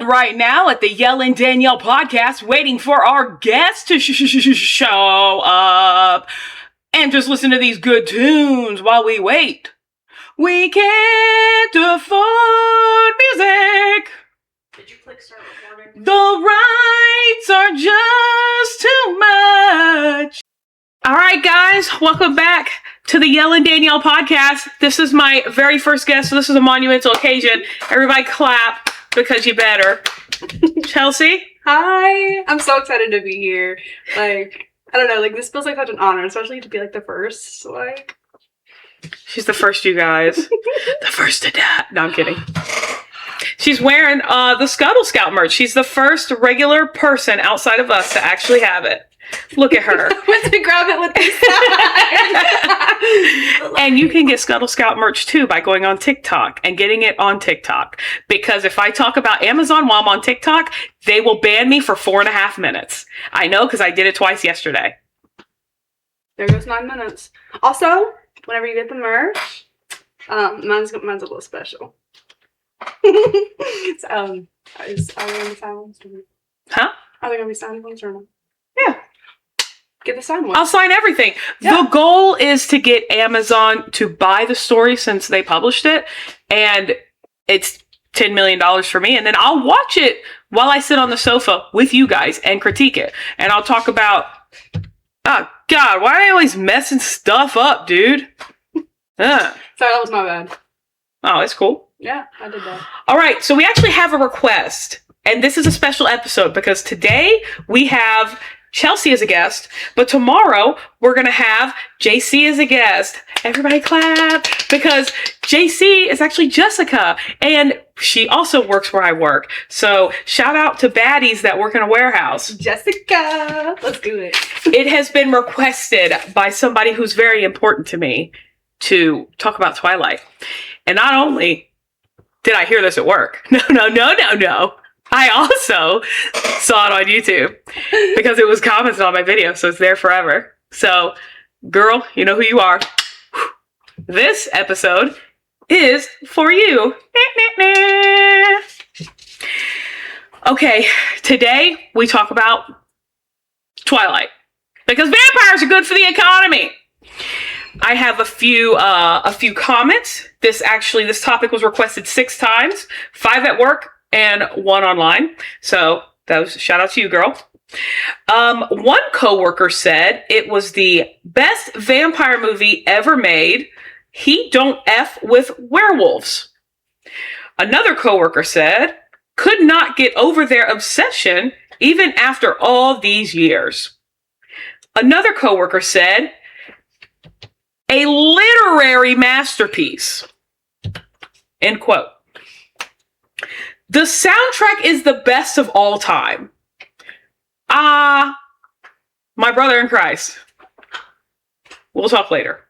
right now at the Yellin' Danielle podcast, waiting for our guests to show up. And just listen to these good tunes while we wait. We can't afford music. Did you click start recording? The rights are just too much. All right, guys, welcome back to the Yellin' Danielle podcast. This is my very first guest, so this is a monumental occasion. Everybody clap, because you better. Chelsea? Hi! I'm so excited to be here. Like, I don't know, like, this feels like such an honor, especially to be, like, the first, like... She's the first, you guys. The first to die. No, I'm kidding. She's wearing the Scuttle Scout merch. She's the first regular person outside of us to actually have it. Look at her. Went to grab it with the And you can get Scuttle Scout merch too by going on TikTok and getting it on TikTok. Because if I talk about Amazon while I'm on TikTok, they will ban me for 4.5 minutes. I know, because I did it twice yesterday. There goes 9 minutes. Also, whenever you get the merch, mine's a little special. So, are we going to be silenced? Huh? Are they going to be silenced or no? Yeah. Get the signed one. I'll sign everything. Yeah. The goal is to get Amazon to buy the story since they published it. And it's $10 million for me. And then I'll watch it while I sit on the sofa with you guys and critique it. And I'll talk about, oh, God, why are they always messing stuff up, dude? Sorry, that was my bad. Oh, it's cool. Yeah, I did that. All right, so we actually have a request. And this is a special episode because today we have Chelsea as a guest, but tomorrow we're going to have JC as a guest. Everybody clap, because JC is actually Jessica, and she also works where I work. So shout out to baddies that work in a warehouse. Jessica, let's do it. It has been requested by somebody who's very important to me to talk about Twilight. And not only did I hear this at work, no. I also saw it on YouTube because it was commented on my video, so it's there forever. So, girl, you know who you are. This episode is for you. Okay, today we talk about Twilight because vampires are good for the economy. I have a few comments. This topic was requested 6 times, 5 at work and 1 online. So that was shout out to you, girl. One coworker said it was the best vampire movie ever made. He don't F with werewolves. Another coworker said could not get over their obsession even after all these years. Another coworker said a literary masterpiece. End quote. The soundtrack is the best of all time. My brother in Christ. We'll talk later.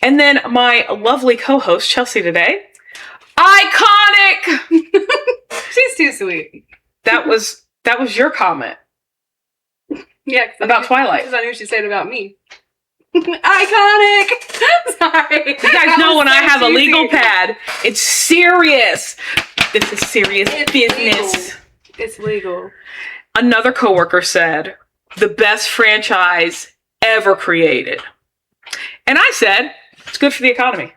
And then my lovely co-host, Chelsea, today. Iconic! She's too sweet. That was your comment. Yeah. About Twilight. Because I knew she'd say it about me. Iconic! Sorry. You guys know when I have a legal pad, it's serious. This is serious business. Legal. It's legal. Another coworker said, the best franchise ever created. And I said, it's good for the economy.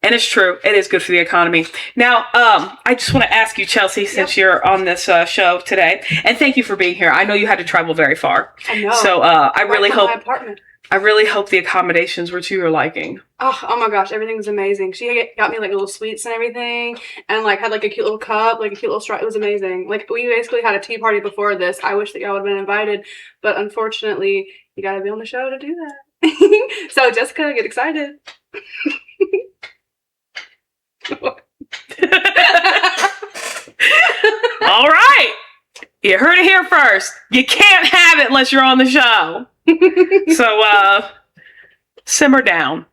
And it's true. It is good for the economy. Now, I just want to ask you, Chelsea, since you're on this show today, and thank you for being here. I know you had to travel very far. I know. So I really hope... my apartment. I really hope the accommodations were to your liking. Oh my gosh, everything was amazing. She got me like little sweets and everything, and like had like a cute little cup, like a cute little straw. It was amazing. Like we basically had a tea party before this. I wish that y'all would have been invited, but unfortunately, you gotta be on the show to do that. So Jessica, get excited. All right, you heard it here first. You can't have it unless you're on the show. So, simmer down.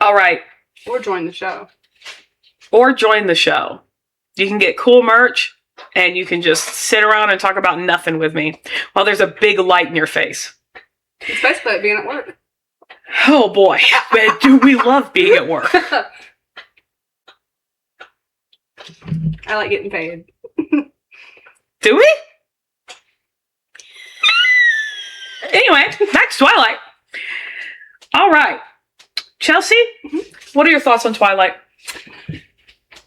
All right. Or join the show. You can get cool merch, and you can just sit around and talk about nothing with me while there's a big light in your face. It's basically like being at work. Oh boy, but do we love being at work. I like getting paid. Do we? Anyway, back to Twilight. All right. Chelsea, what are your thoughts on Twilight?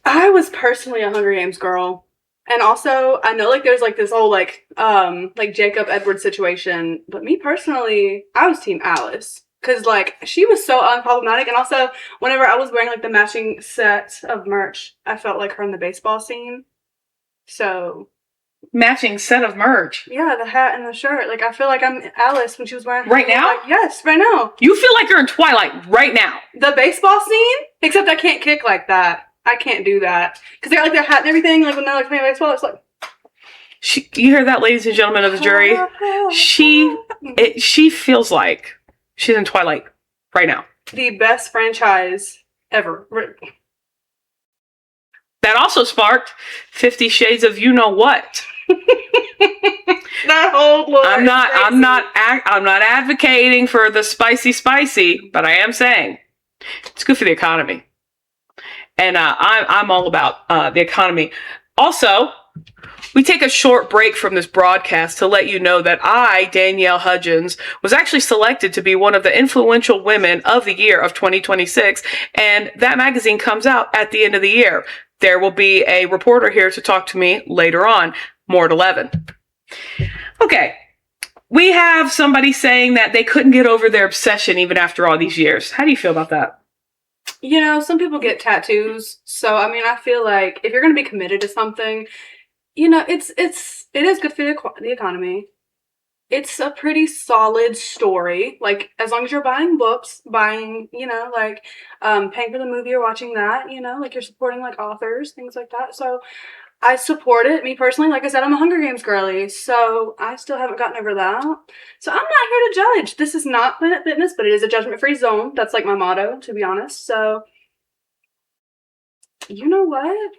I was personally a Hunger Games girl. And also, I know, like, there's, like, this whole, like Jacob Edward situation. But me personally, I was Team Alice. Because, like, she was so unproblematic. And also, whenever I was wearing, like, the matching set of merch, I felt like her in the baseball scene. So... Matching set of merch. Yeah, the hat and the shirt. Like, I feel like I'm Alice when she was wearing... Right now? Like, yes, right now. You feel like you're in Twilight right now. The baseball scene? Except I can't kick like that. I can't do that. Because they got, like, their hat and everything. Like, when they're, like, playing baseball, it's like... You hear that, ladies and gentlemen of the jury? She feels like she's in Twilight right now. The best franchise ever. That also sparked 50 Shades of You Know What. That whole look. I'm not advocating for the spicy, but I am saying it's good for the economy, and I'm all about the economy. Also, we take a short break from this broadcast to let you know that I, Danielle Hudgens, was actually selected to be one of the influential women of the year of 2026, and that magazine comes out at the end of the year. There will be a reporter here to talk to me later on. More at 11. Okay. We have somebody saying that they couldn't get over their obsession even after all these years. How do you feel about that? You know, some people get tattoos. So, I mean, I feel like if you're going to be committed to something, you know, it is good for the economy. It's a pretty solid story. Like, as long as you're buying books, you know, like, paying for the movie or watching that, you know, like you're supporting, like, authors, things like that. So, I support it. Me personally, like I said, I'm a Hunger Games girly, so I still haven't gotten over that. So I'm not here to judge. This is not Planet Fitness, but it is a judgment-free zone. That's like my motto, to be honest. So, you know what?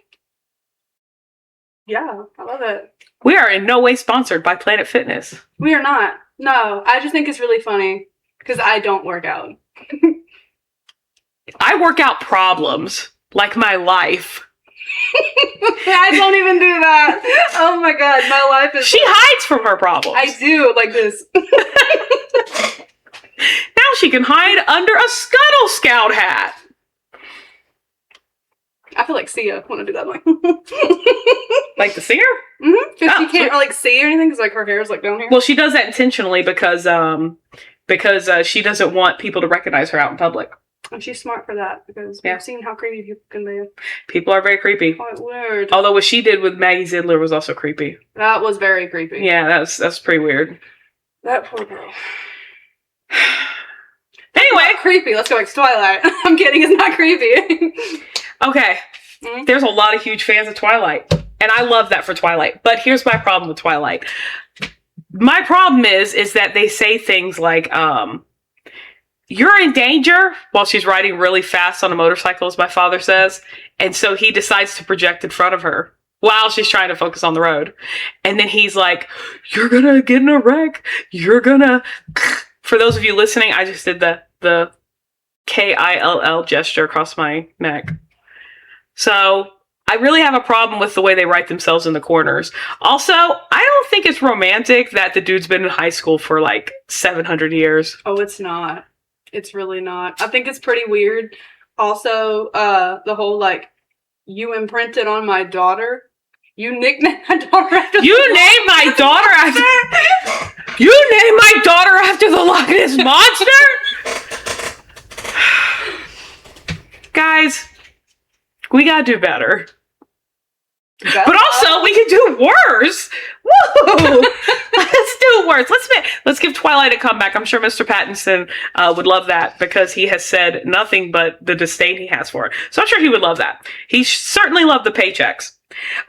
Yeah, I love it. We are in no way sponsored by Planet Fitness. We are not. No, I just think it's really funny because I don't work out. I work out problems, like my life. I don't even do that. Oh my god, my life is... She hides from her problems. I do, like this. Now she can hide under a Scuttle Scout hat. I feel like Sia want to do that. Like the singer? Mm-hmm. Because she can't like see or anything because like her hair is like down here. Well, she does that intentionally because she doesn't want people to recognize her out in public. And she's smart for that because we've seen how creepy people can be. People are very creepy. Quite weird. Although what she did with Maggie Zidler was also creepy. That was very creepy. Yeah, that's pretty weird. That poor girl. Anyway, creepy. Let's go back to Twilight. I'm kidding. It's not creepy. Okay. Mm-hmm. There's a lot of huge fans of Twilight, and I love that for Twilight. But here's my problem with Twilight. My problem is that they say things like, you're in danger while she's riding really fast on a motorcycle, as my father says. And so he decides to project in front of her while she's trying to focus on the road. And then he's like, you're gonna get in a wreck. You're gonna... For those of you listening, I just did the K-I-L-L gesture across my neck. So I really have a problem with the way they write themselves in the corners. Also, I don't think it's romantic that the dude's been in high school for like 700 years. Oh, it's not. It's really not. I think it's pretty weird. Also, the whole, like, you imprinted on my daughter. You nicknamed my daughter after You named my daughter after... You named my daughter after the Loch Ness Monster? Guys, we gotta do better. But also, we can do worse. Woo! Let's do worse. Let's give Twilight a comeback. I'm sure Mr. Pattinson would love that because he has said nothing but the disdain he has for it. So I'm sure he would love that. He certainly loved the paychecks.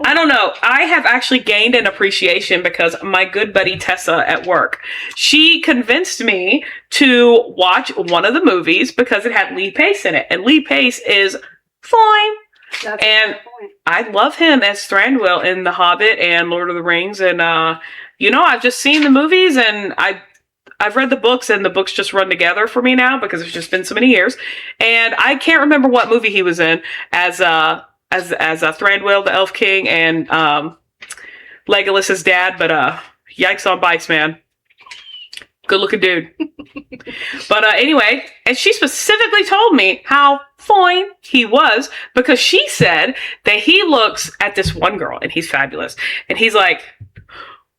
I don't know. I have actually gained an appreciation because my good buddy Tessa at work, she convinced me to watch one of the movies because it had Lee Pace in it. And Lee Pace is fine. That's and I love him as Thranduil in The Hobbit and Lord of the Rings. And, I've just seen the movies and I've read the books and the books just run together for me now because it's just been so many years. And I can't remember what movie he was in as as Thranduil, the Elf King, and Legolas's dad. But yikes on bikes, man. Good looking dude. But anyway, and she specifically told me how fine he was because she said that he looks at this one girl and he's fabulous. And he's like,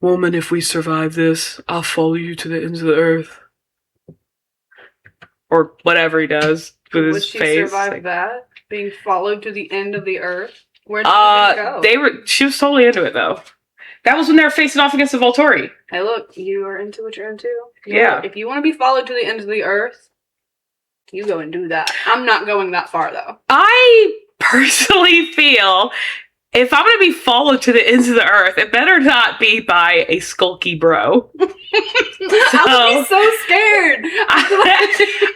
"Woman, if we survive this, I'll follow you to the ends of the earth." Or whatever he does with his face. Would she survive that? Being followed to the end of the earth? Where did they go? She was totally into it though. That was when they were facing off against the Volturi. Hey, look, you are into what you're into. If you want to be followed to the ends of the earth, you go and do that. I'm not going that far, though. I personally feel if I'm going to be followed to the ends of the earth, it better not be by a skulky bro. I would be so scared.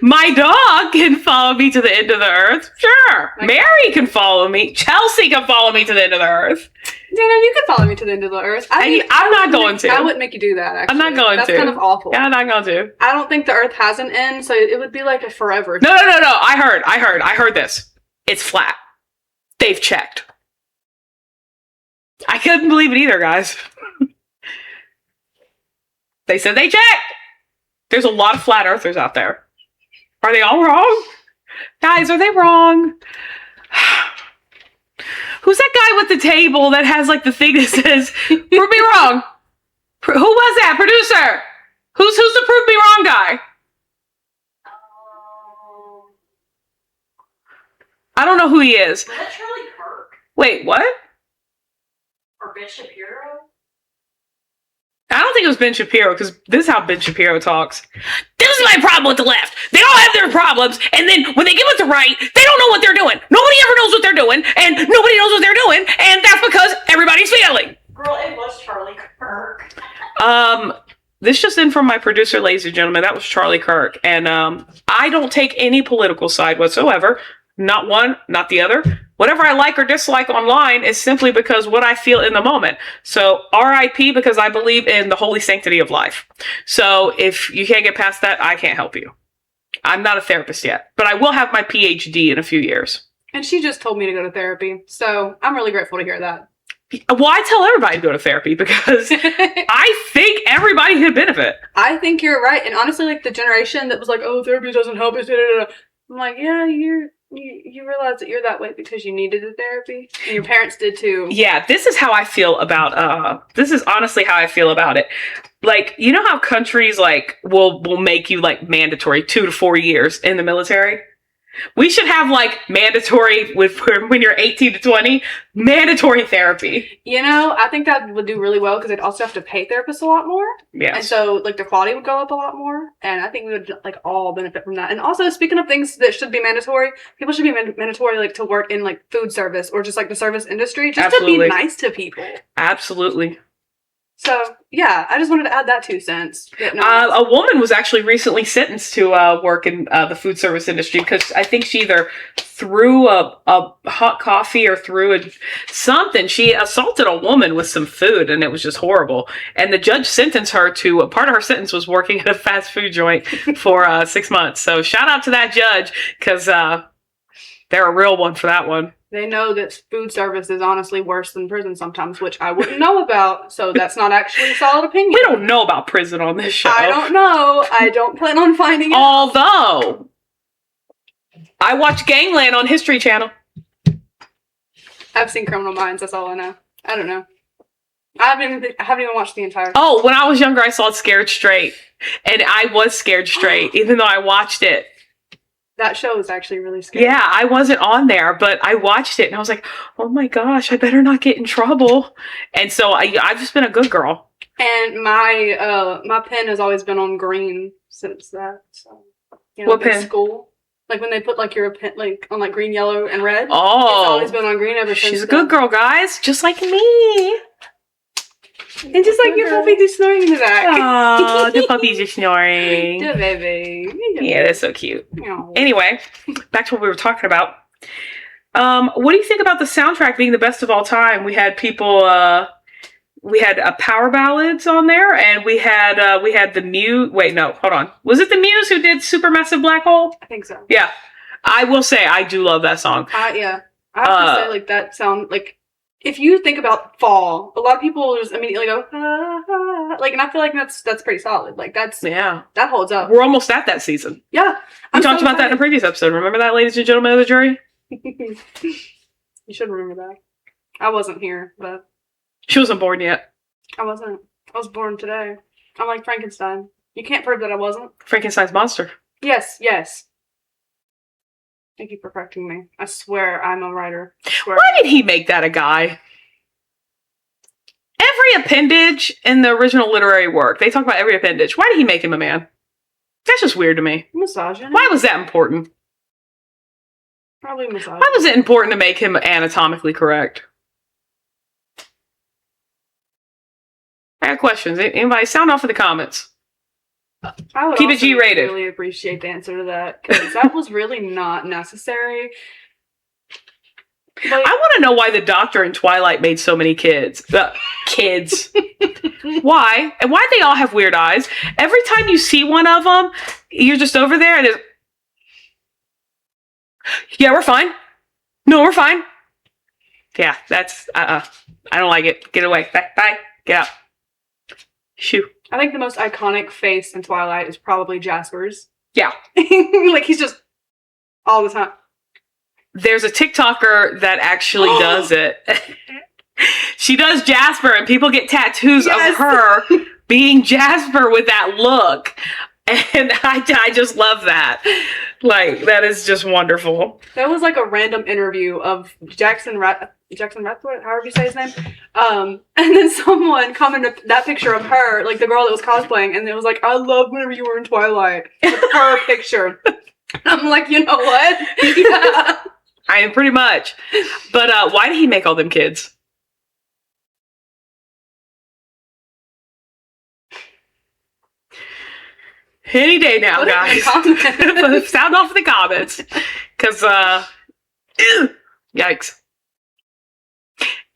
My dog can follow me to the end of the earth. Sure. Mary can follow me. Chelsea can follow me to the end of the earth. You could follow me to the end of the earth. I'm not going to. I wouldn't make you do that, actually. I'm not going to. That's kind of awful. Yeah, I'm not going to. I don't think the earth has an end, so it would be like a forever. No. I heard this. It's flat. They've checked. I couldn't believe it either, guys. They said they checked. There's a lot of flat earthers out there. Are they all wrong? Guys, are they wrong? Who's that guy with the table that has like the thing that says, "Prove me wrong"? Who was that? Producer? Who's the prove me wrong guy? I don't know who he is. Was that Charlie Kirk? Wait, what? Or Ben Shapiro? I don't think it was Ben Shapiro, because this is how Ben Shapiro talks. This is my problem with the left. They all have their problems, and then when they get with the right, they don't know what they're doing. Nobody ever knows what they're doing, and nobody knows what they're doing, and that's because everybody's failing. Girl, it was Charlie Kirk. This just in from my producer, ladies and gentlemen. That was Charlie Kirk, and I don't take any political side whatsoever. Not one, not the other. Whatever I like or dislike online is simply because what I feel in the moment. So RIP, because I believe in the holy sanctity of life. So if you can't get past that, I can't help you. I'm not a therapist yet, but I will have my PhD in a few years. And she just told me to go to therapy. So I'm really grateful to hear that. Well, I tell everybody to go to therapy because I think everybody could benefit. I think you're right. And honestly, like the generation that was like, "Oh, therapy doesn't help us." I'm like, yeah, you realize that you're that way because you needed the therapy, and your parents did too. Yeah, this is how I feel about. This is honestly how I feel about it. Like, you know how countries like will make you like mandatory 2 to 4 years in the military. We should have like mandatory when you're 18 to 20, mandatory therapy. You know, I think that would do really well because they'd also have to pay therapists a lot more. Yeah. And so like the quality would go up a lot more. And I think we would like all benefit from that. And also, speaking of things that should be mandatory, people should be mandatory like to work in like food service or just like the service industry, just Absolutely. to be nice to people. Absolutely. So, yeah, I just wanted to add that 2 cents. A woman was actually recently sentenced to work in the food service industry because I think she either threw a hot coffee or threw something. She assaulted a woman with some food, and it was just horrible. And the judge sentenced her to, part of her sentence was working at a fast food joint for 6 months. So shout out to that judge because they're a real one for that one. They know that food service is honestly worse than prison sometimes, which I wouldn't know about. So that's not actually a solid opinion. We don't know about prison on this show. I don't know. I don't plan on finding out. Although, I watch Gangland on History Channel. I've seen Criminal Minds. That's all I know. I don't know. I haven't even watched the entire. Oh, when I was younger, I saw Scared Straight. And I was scared straight, even though I watched it. That show is actually really scary. Yeah, I wasn't on there, but I watched it and I was like, oh my gosh, I better not get in trouble. And so I've just been a good girl. And my pen has always been on green since that. So, you know, what pen? School. Like when they put like your pen like on like green, yellow, and red. Oh. It's always been on green ever since. She's a good girl, guys. Just like me. And just like your puppy just snoring in the back. Oh, the puppies are snoring. The baby. Yeah, that's so cute. Aww. Anyway, back to what we were talking about. What do you think about the soundtrack being the best of all time? We had people, we had power ballads on there, and we had the Muse. Wait, no, hold on. Was it the Muse who did Supermassive Black Hole? I think so. Yeah. I will say, I do love that song. Yeah. I have to say, like, that sound, like, if you think about fall, a lot of people just immediately go, like, and I feel like that's pretty solid. Like, that holds up. We're almost at that season. Yeah. We talked about that in a previous episode. Remember that, ladies and gentlemen of the jury? You should remember that. I wasn't here, but. She wasn't born yet. I wasn't. I was born today. I'm like Frankenstein. You can't prove that I wasn't. Frankenstein's monster. Yes. Thank you for correcting me. I swear I'm a writer. Why did he make that a guy? Every appendage in the original literary work, they talk about every appendage. Why did he make him a man? That's just weird to me. Misogyny. Why was that important? Probably misogyny. Why was it important to make him anatomically correct? I got questions. Anybody sound off in the comments. I would Keep it G-rated. really appreciate the answer to that, because that was really not necessary. Like, I want to know why the doctor in Twilight made so many kids. Kids. Why? And why they all have weird eyes? Every time you see one of them, you're just over there and yeah, we're fine. No, we're fine. Yeah, that's, I don't like it. Get away. Bye. Get out. Shoo. I think the most iconic face in Twilight is probably Jasper's. Yeah. Like, he's just all the time. There's a TikToker that actually does it. She does Jasper, and people get tattoos of her being Jasper with that look. And I just love that. Like, that is just wonderful. That was like a random interview of Jackson Rathwood, however you say his name. And then someone commented that picture of her, like the girl that was cosplaying, and it was like, I love whenever you were in Twilight. With her picture. I'm like, you know what? Yeah. I am pretty much. But why did he make all them kids? Any day now, Put guys. Sound off in the comments. Because, yikes.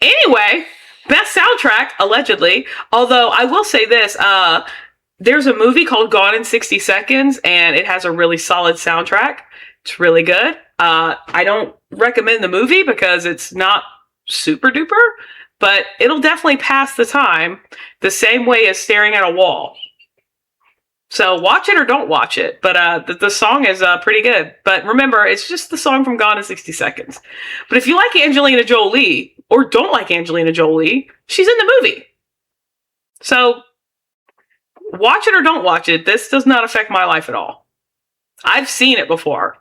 Anyway, best soundtrack, allegedly. Although, I will say this. There's a movie called Gone in 60 Seconds, and it has a really solid soundtrack. It's really good. I don't recommend the movie because it's not super duper, but it'll definitely pass the time the same way as staring at a wall. So watch it or don't watch it. But the song is pretty good. But remember, it's just the song from Gone in 60 Seconds. But if you like Angelina Jolie or don't like Angelina Jolie, she's in the movie. So watch it or don't watch it. This does not affect my life at all. I've seen it before.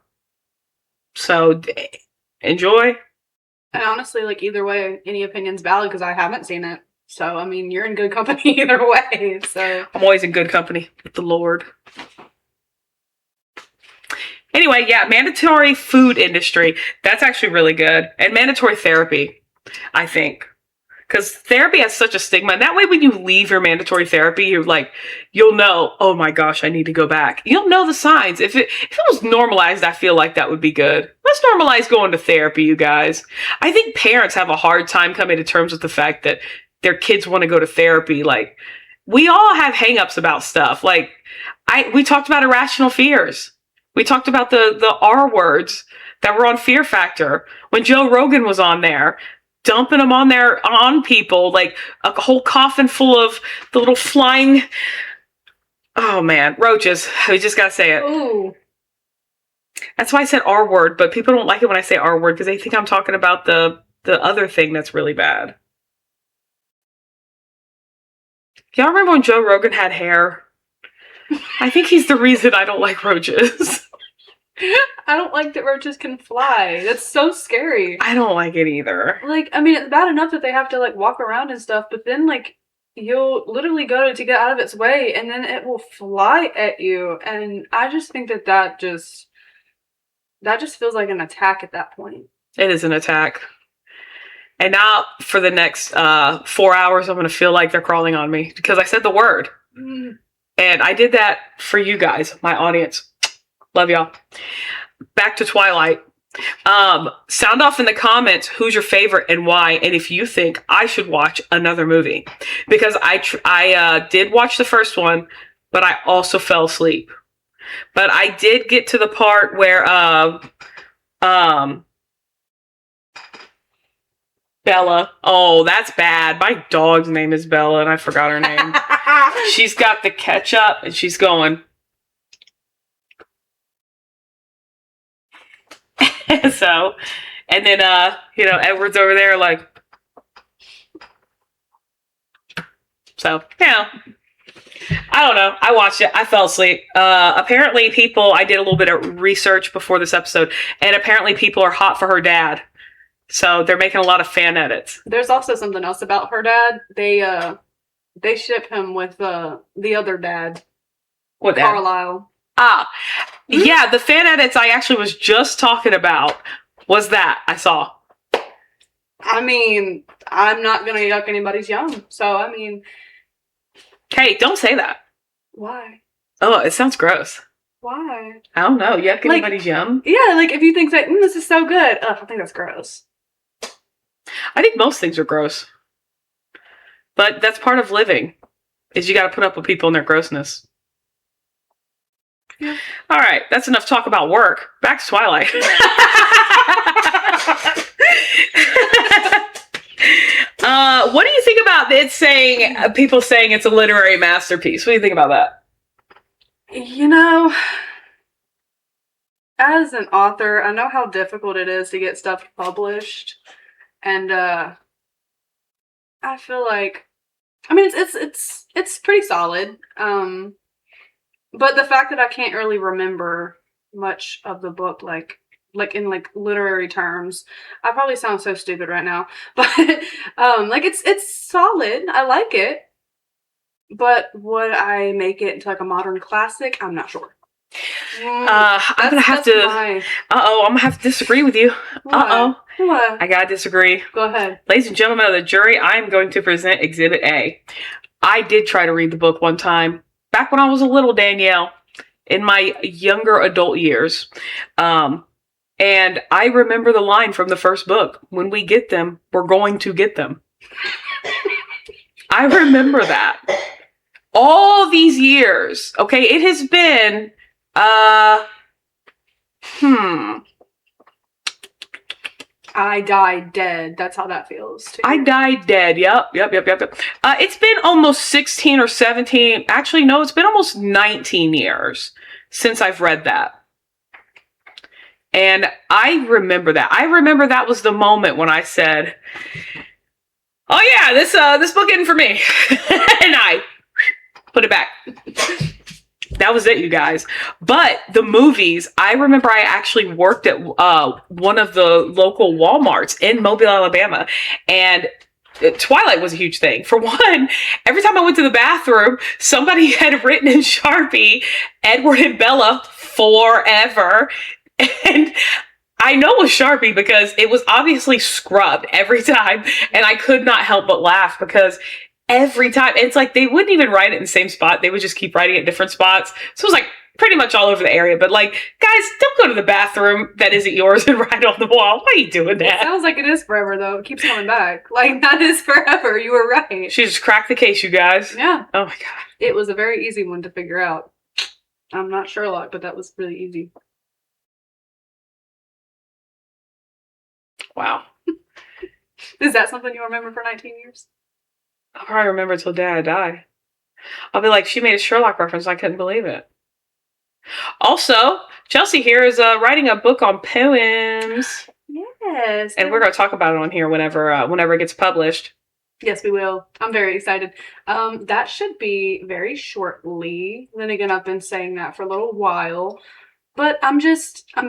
So enjoy. And honestly, like, either way, any opinion's valid because I haven't seen it. So, I mean, you're in good company either way. So I'm always in good company with the Lord. Anyway, yeah, mandatory food industry. That's actually really good. And mandatory therapy, I think. Because therapy has such a stigma. And that way, when you leave your mandatory therapy, you're like, you'll know, oh my gosh, I need to go back. You'll know the signs. If it was normalized, I feel like that would be good. Let's normalize going to therapy, you guys. I think parents have a hard time coming to terms with the fact that their kids want to go to therapy. Like, we all have hangups about stuff. Like, we talked about irrational fears. We talked about the R words that were on Fear Factor when Joe Rogan was on there, dumping them on people, like a whole coffin full of the little flying, oh man, roaches. We just gotta say it. ooh. That's why I said R word, but people don't like it when I say R word because they think I'm talking about the other thing that's really bad. Y'all remember when Joe Rogan had hair? I think he's the reason I don't like roaches. I don't like that roaches can fly. That's so scary. I don't like it either. Like, I mean, it's bad enough that they have to, like, walk around and stuff, but then, like, you'll literally go to get out of its way, and then it will fly at you, and I just think that just feels like an attack at that point. It is an attack. And now, for the next 4 hours, I'm going to feel like they're crawling on me because I said the word. Mm. And I did that for you guys, my audience. Love y'all. Back to Twilight. Sound off in the comments who's your favorite and why, and if you think I should watch another movie. Because I did watch the first one, but I also fell asleep. But I did get to the part where Bella. Oh, that's bad. My dog's name is Bella, and I forgot her name. She's got the ketchup, and she's going. So, and then, Edward's over there, like. So, I don't know. I watched it. I fell asleep. Apparently, I did a little bit of research before this episode, and apparently people are hot for her dad. So they're making a lot of fan edits. There's also something else about her dad. They ship him with the other dad. What dad? Carlisle. Yeah, the fan edits I actually was just talking about was that I saw. I mean, I'm not gonna yuck anybody's yum. So I mean, hey, don't say that. why? Oh, it sounds gross. Why? I don't know. Yuck anybody's yum? Yeah, like if you think that this is so good, I think that's gross. I think most things are gross. But that's part of living, is you got to put up with people and their grossness. Yeah. All right, that's enough talk about work. Back to Twilight. What do you think about it saying, people saying it's a literary masterpiece? What do you think about that? You know, as an author, I know how difficult it is to get stuff published. And I feel like, I mean, it's pretty solid. But the fact that I can't really remember much of the book, like in literary terms, I probably sound so stupid right now. But it's solid. I like it. But would I make it into like a modern classic? I'm not sure. I'm gonna have to disagree with you. What? I gotta disagree. Go ahead. Ladies and gentlemen of the jury, I am going to present Exhibit A. I did try to read the book one time, back when I was a little Danielle, in my younger adult years. And I remember the line from the first book, when we get them, we're going to get them. I remember that. All these years, okay, it has been, I died dead. That's how that feels, too. I died dead. Yep. It's been almost 16 or 17. Actually, no, it's been almost 19 years since I've read that. And I remember that. I remember that was the moment when I said, oh yeah, this book isn't for me. And I put it back. That was it, you guys. But the movies, I remember I actually worked at one of the local Walmarts in Mobile, Alabama. And Twilight was a huge thing. For one, every time I went to the bathroom, somebody had written in Sharpie, Edward and Bella forever. And I know it was Sharpie because it was obviously scrubbed every time. And I could not help but laugh because every time, it's like they wouldn't even write it in the same spot. They would just keep writing it in different spots. So it was like pretty much all over the area. But like, guys, don't go to the bathroom that isn't yours and write on the wall. Why are you doing that? It sounds like it is forever, though. It keeps coming back. Like, that is forever. You were right. She just cracked the case, you guys. Yeah. Oh my God. It was a very easy one to figure out. I'm not Sherlock, but that was really easy. Wow. Is that something you remember for 19 years? I'll probably remember until Dad died. I'll be like, she made a Sherlock reference. I couldn't believe it. Also, Chelsea here is writing a book on poems. Yes. And we're going to talk about it on here whenever it gets published. Yes, we will. I'm very excited. That should be very shortly. Then again, I've been saying that for a little while. But I'm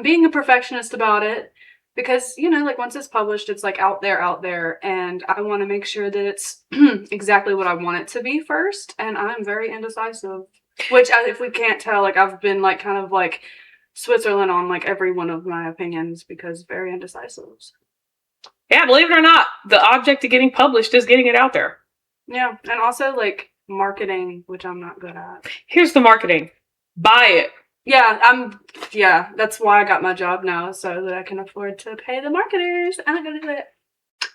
being a perfectionist about it. Because, like once it's published, it's like out there, and I want to make sure that it's exactly what I want it to be first, and I'm very indecisive. Which, if we can't tell, like I've been like kind of like Switzerland on like every one of my opinions because very indecisive. Yeah, believe it or not, the object of getting published is getting it out there. Yeah, and also like marketing, which I'm not good at. Here's the marketing. Buy it. Yeah, that's why I got my job now, so that I can afford to pay the marketers. I'm not gonna do it.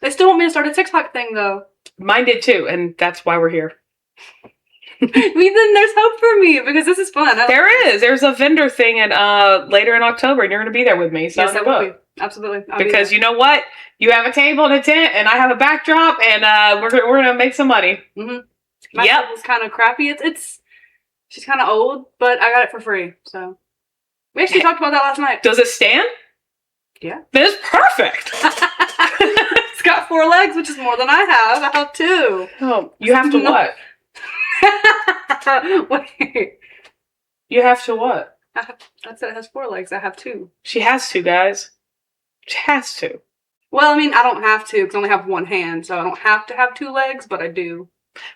They still want me to start a TikTok thing, though. Mine did too, and that's why we're here. Then there's hope for me, because this is fun. There's a vendor thing later in October, and you're gonna be there with me. Yes, I will be. Absolutely. I'll be Because there. you know what? You have a table and a tent, and I have a backdrop, and we're gonna make some money. My Yep. table's kind of crappy. It's she's kind of old, but I got it for free. So we actually talked about that last night. Does it stand? Yeah. That's perfect. It's got 4 legs, which is more than I have. I have 2. Oh, you have to what? Wait. You have to what? I said it has 4 legs. I have 2. She has to, guys. She has to. Well, I mean, I don't have to because I only have 1 hand, so I don't have to have 2 legs, but I do.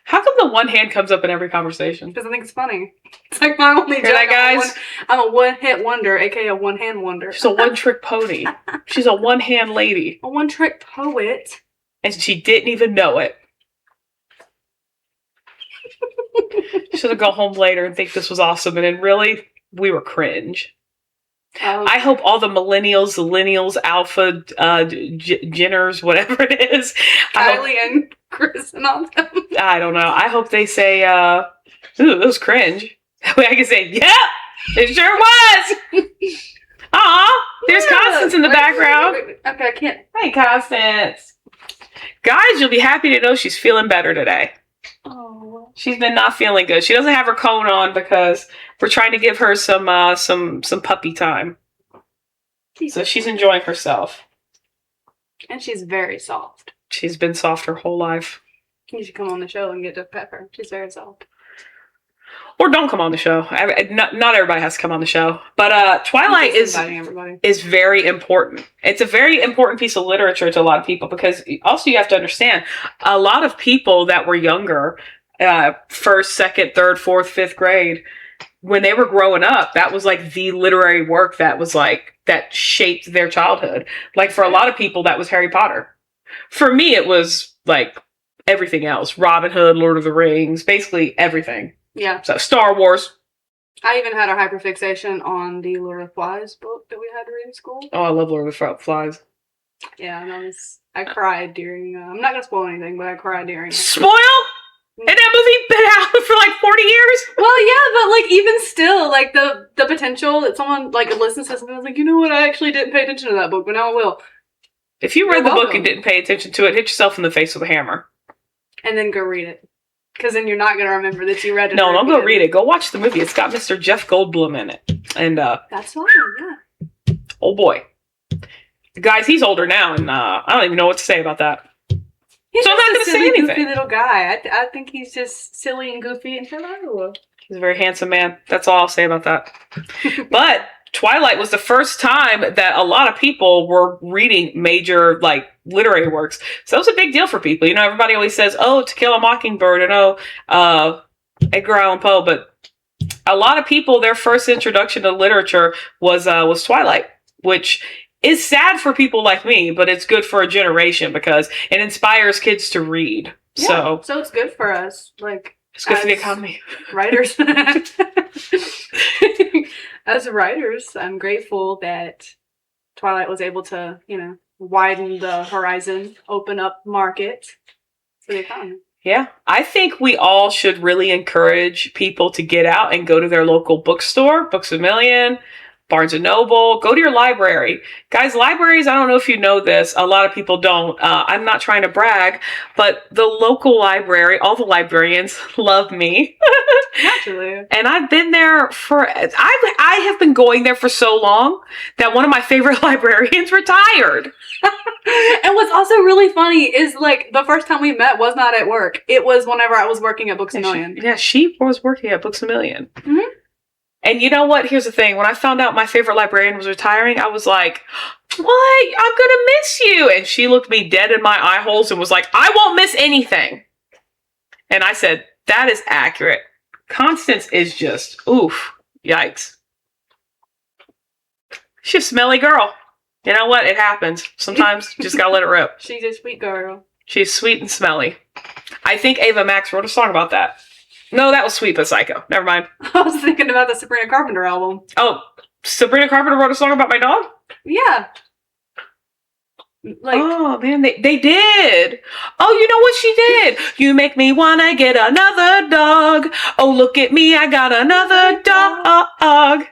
How come the one hand comes up in every conversation? Because I think it's funny. It's like my only Hear that, guys? I'm a one-hit wonder, aka a one-hand wonder. She's a one-trick pony. She's a one-hand lady. A one-trick poet. And she didn't even know it. She's gonna go home later and think this was awesome, and then really, we were cringe. I hope all the millennials, alpha, Jenners, whatever it is. Kylie and Chris and all them. I don't know. I hope they say, ooh, that was cringe. That way I can say, yeah, it sure was. Aw, there's Yeah. Constance in the background. Wait. Okay, I can't. Hey, Constance. Guys, you'll be happy to know she's feeling better today. Oh. She's been not feeling good. She doesn't have her cone on because we're trying to give her some puppy time. So she's enjoying herself. And she's very soft. She's been soft her whole life. You should come on the show and get to pet her. She's very soft. Or don't come on the show. Not everybody has to come on the show. But Twilight Inviting everybody. is very important. It's a very important piece of literature to a lot of people because also you have to understand a lot of people that were younger, first, second, third, fourth, fifth grade, when they were growing up, that was like the literary work that was like, that shaped their childhood. Like for a lot of people, that was Harry Potter. For me, it was like everything else. Robin Hood, Lord of the Rings, basically everything. Yeah. So Star Wars. I even had a hyperfixation on the Lord of the Flies book that we had to read in school. Oh, I love Lord of the Flies. Yeah, and I cried during, I'm not going to spoil anything, but I cried during it. Spoil? And that movie been out for like 40 years? Well, yeah, but like even still, like the potential that someone like listens to something, I was like, you know what, I actually didn't pay attention to that book, but now I will. If you read You're the book welcome. and didn't pay attention to it, hit yourself in the face with a hammer. And then go read it. Because then you're not going to remember that you read it. No, don't go read it. Go watch the movie. It's got Mr. Jeff Goldblum in it. And, That's fine, yeah. oh boy. Guys, he's older now, and I don't even know what to say about that. He's So I'm not just a gonna say silly, anything. goofy little guy. I think he's just silly and goofy and hello. He's a very handsome man. That's all I'll say about that. But Twilight was the first time that a lot of people were reading major, like, literary works. So it was a big deal for people. You know, everybody always says, oh, To Kill a Mockingbird, and Edgar Allan Poe. But a lot of people, their first introduction to literature was Twilight, which is sad for people like me, but it's good for a generation because it inspires kids to read. Yeah, So it's good for us, like it's good for the as economy. writers. As writers, I'm grateful that Twilight was able to, widen the horizon, open up market for the economy. Yeah, I think we all should really encourage people to get out and go to their local bookstore, Books A Million, Barnes & Noble, go to your library. Guys, libraries, I don't know if you know this, a lot of people don't. I'm not trying to brag, but the local library, all the librarians love me. Naturally. And I've been there I have been going there for so long that one of my favorite librarians retired. And what's also really funny is, like, the first time we met was not at work. It was whenever I was working at Books A Million. She was working at Books A Million. Mhm. And you know what? Here's the thing. When I found out my favorite librarian was retiring, I was like, what? I'm going to miss you. And she looked me dead in my eye holes and was like, I won't miss anything. And I said, that is accurate. Constance is just, oof, yikes. She's a smelly girl. You know what? It happens. Sometimes you just got to let it rip. She's a sweet girl. She's sweet and smelly. I think Ava Max wrote a song about that. No, that was Sweet but Psycho. Never mind. I was thinking about the Sabrina Carpenter album. Oh, Sabrina Carpenter wrote a song about my dog? Yeah. Like, oh, man, they did. Oh, you know what she did? You make me want to get another dog. Oh, look at me, I got another dog.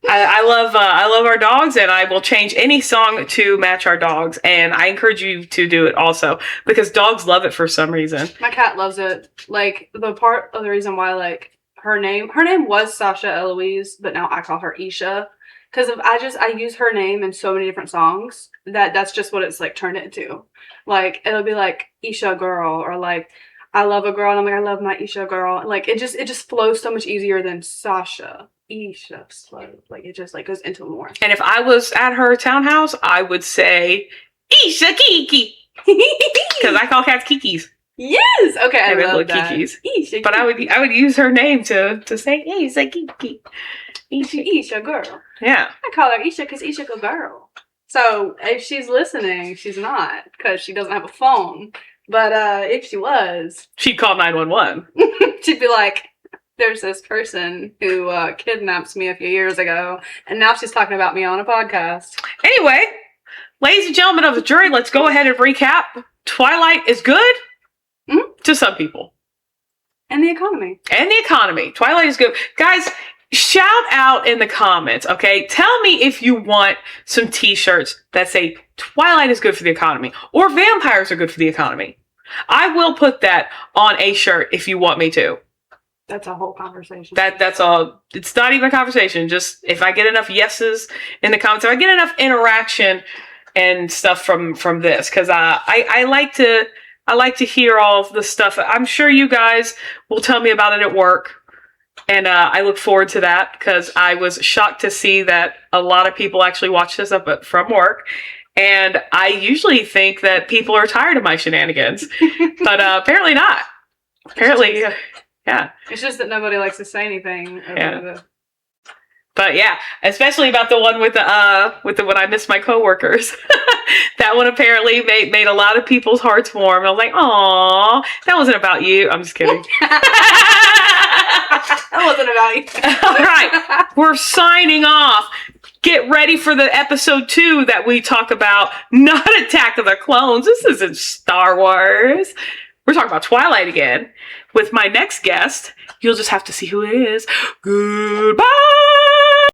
I love our dogs, and I will change any song to match our dogs. And I encourage you to do it also because dogs love it for some reason. My cat loves it. Like the part of the reason why, like her name was Sasha Eloise, but now I call her Isha because I use her name in so many different songs that's just what it's like turned into. Like it'll be like Isha girl or like I love a girl and I'm like I love my Isha girl. Like it just flows so much easier than Sasha. Isha slow. Like it just like goes into more. And if I was at her townhouse, I would say Isha Kiki because I call cats Kikis. Yes. Okay, I They're love little that. Kikis. Isha, But I would use her name to say Isha Kiki. Isha girl. Yeah. I call her Isha because Isha a girl. So if she's listening, she's not because she doesn't have a phone. But if she was, She'd call 911. she'd be like, "There's this person who kidnapped me a few years ago, and now she's talking about me on a podcast." Anyway, ladies and gentlemen of the jury, let's go ahead and recap. Twilight is good to some people. And the economy. And the economy. Twilight is good. Guys, shout out in the comments, okay? Tell me if you want some t-shirts that say Twilight is good for the economy or vampires are good for the economy. I will put that on a shirt if you want me to. That's a whole conversation. That's all. It's not even a conversation. Just if I get enough yeses in the comments, if I get enough interaction and stuff from this, because I like to hear all of the stuff. I'm sure you guys will tell me about it at work, and I look forward to that because I was shocked to see that a lot of people actually watch this up from work. And I usually think that people are tired of my shenanigans, but apparently not. Apparently, yeah. It's just that nobody likes to say anything. But yeah, especially about the one with the when I miss my coworkers. That one apparently made a lot of people's hearts warm. I was like, "Aw, that wasn't about you." I'm just kidding. That wasn't about you. All right, we're signing off. Get ready for the episode 2 that we talk about, not Attack of the Clones. This isn't Star Wars. We're talking about Twilight again with my next guest. You'll just have to see who it is. Goodbye.